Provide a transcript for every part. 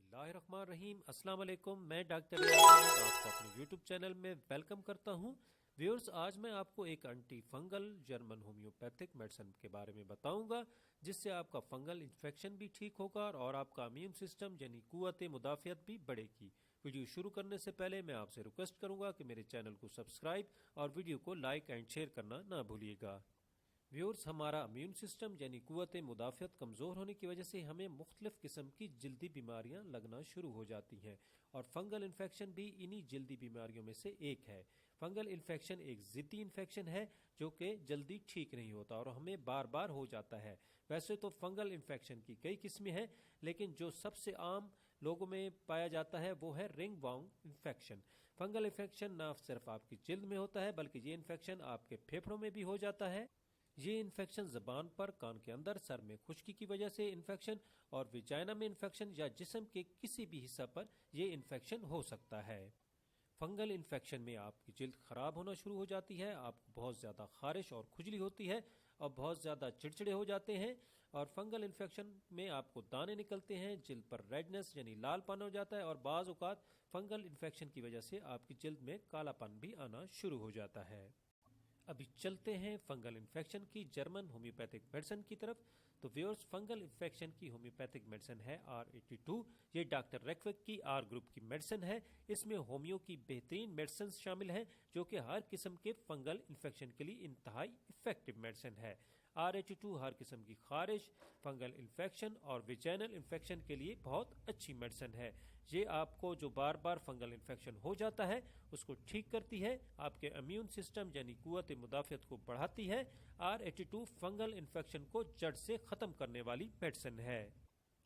बिस्मिल्लाहिर्रहमानिर्रहीम। अस्सलाम वालेकुम। मैं डॉक्टर रियाज आपको अपने यूट्यूब चैनल में वेलकम करता हूं। व्यूअर्स, आज मैं आपको एक anti fungal German homeopathic medicine के बारे में बताऊंगा जिससे आपका फंगल इन्फेक्शन भी ठीक होगा और आपका इम्यून सिस्टम यानी कुव्वत मुदाफ़ियत भी बढ़ेगी। वीडियो शुरू करने से पहले मैं आपसे रिक्वेस्ट करूंगा कि मेरे चैनल को सब्सक्राइब और वीडियो को लाइक एंड शेयर करना ना भूलिएगा। व्यूअर्स, हमारा इम्यून सिस्टम यानी कुव्वत मुदाफ़ियत कमज़ोर होने की वजह से हमें मुख्तलिफ़ किस्म की जल्दी बीमारियां लगना शुरू हो जाती हैं और फंगल इन्फेक्शन भी इन्हीं जल्दी बीमारियों में से एक है। फंगल इन्फेक्शन एक ज़िद्दी इन्फेक्शन है जो कि जल्दी ठीक नहीं होता और हमें बार बार हो जाता है। वैसे तो फंगल इन्फेक्शन की कई किस्में हैं, लेकिन जो सबसे आम लोगों में पाया जाता है वो है ringworm infection. Fungal infection न सिर्फ आपकी जल्द में होता है बल्कि ये इन्फेक्शन आपके फेफड़ों में भी हो जाता है। ये इन्फेक्शन ज़बान पर, कान के अंदर, सर में खुश्की की वजह से इन्फेक्शन और विजाइना में इन्फेक्शन या जिस्म के किसी भी हिस्सा पर यह इन्फेक्शन हो सकता है। फंगल इन्फेक्शन में आपकी जल्द खराब होना शुरू हो जाती है, आपको बहुत ज़्यादा खारिश और खुजली होती है और बहुत ज़्यादा चिड़चिड़े हो जाते हैं। और फंगल इन्फेक्शन में आपको दाने निकलते हैं, जल्द पर रेडनेस यानी लालपन हो जाता है और बाज़ औक़ात फंगल इन्फेक्शन की वजह से आपकी जल्द में कालापन भी आना शुरू हो जाता है। अभी चलते हैं फंगल इन्फेक्शन की जर्मन होम्योपैथिक मेडिसिन की तरफ। तो व्यूअर्स, फंगल इन्फेक्शन की होम्योपैथिक मेडिसिन है R82। ये डॉक्टर रेकविक की आर ग्रुप की मेडिसिन है। इसमें होम्यो की बेहतरीन मेडिसिन शामिल हैं जो कि हर किस्म के फंगल इन्फेक्शन के लिए इंतहाई इफेक्टिव मेडिसिन है। R82 हर किस्म की खारिश, फंगल इन्फेक्शन और विजाइनल इन्फेक्शन के लिए बहुत अच्छी मेडिसिन है। ये आपको जो बार बार फंगल इन्फेक्शन हो जाता है उसको ठीक करती है, आपके इम्यून सिस्टम यानी कुव्वत मुदाफ़ियत को बढ़ाती है। R82 फंगल इन्फेक्शन को जड़ से ख़त्म करने वाली मेडिसिन है।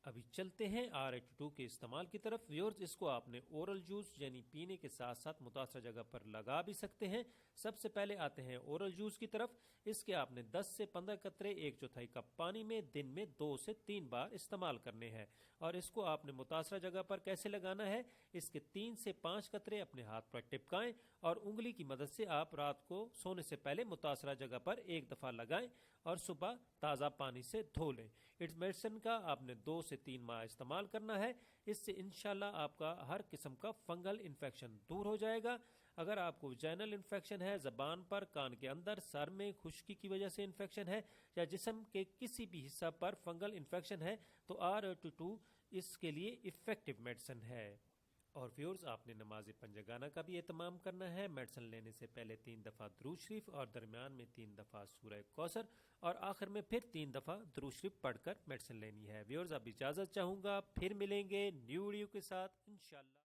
अभी चलते हैं R82 के इस्तेमाल की तरफ। व्यूअर्स, इसको आपने ओरल जूस यानी पीने के साथ साथ मुतासर जगह पर लगा भी सकते हैं। सबसे पहले आते हैं ओरल जूस की तरफ। इसके आपने 10 से 15 कतरे 1/4 कप पानी में दिन में 2 से 3 बार इस्तेमाल करने हैं। और इसको आपने मुतासरा जगह पर कैसे लगाना है, इसके 3 से 5 कतरे अपने हाथ पर टिपकाएं और उंगली की मदद से आप रात को सोने से पहले मुतासरा जगह पर एक दफ़ा लगाएं और सुबह ताज़ा पानी से धो लें। इस मेडिसिन का आपने 2 से 3 माह इस्तेमाल करना है। इससे इंशाल्लाह आपका हर किस्म का फंगल इन्फेक्शन दूर हो जाएगा। अगर आपको विजाइनल इन्फेक्शन है, ज़बान पर, कान के अंदर, सर में खुश्की की वजह से इन्फेक्शन है या जिस्म के किसी भी हिस्सा पर फंगल इन्फेक्शन है तो R82 इसके लिए इफेक्टिव मेडिसिन है। और व्यूअर्स, आपने नमाज पंजगाना का भी एहतमाम करना है। मेडिसिन लेने से पहले 3 दफ़ा दुरूद शरीफ और दरमियान में 3 दफ़ा सूरह कौसर और आखिर में फिर 3 दफ़ा दुरूद शरीफ पढ़कर मेडिसिन लेनी है। व्यूअर्स, अब इजाज़त चाहूँगा, फिर मिलेंगे न्यू वीडियो के साथ इंशाल्लाह।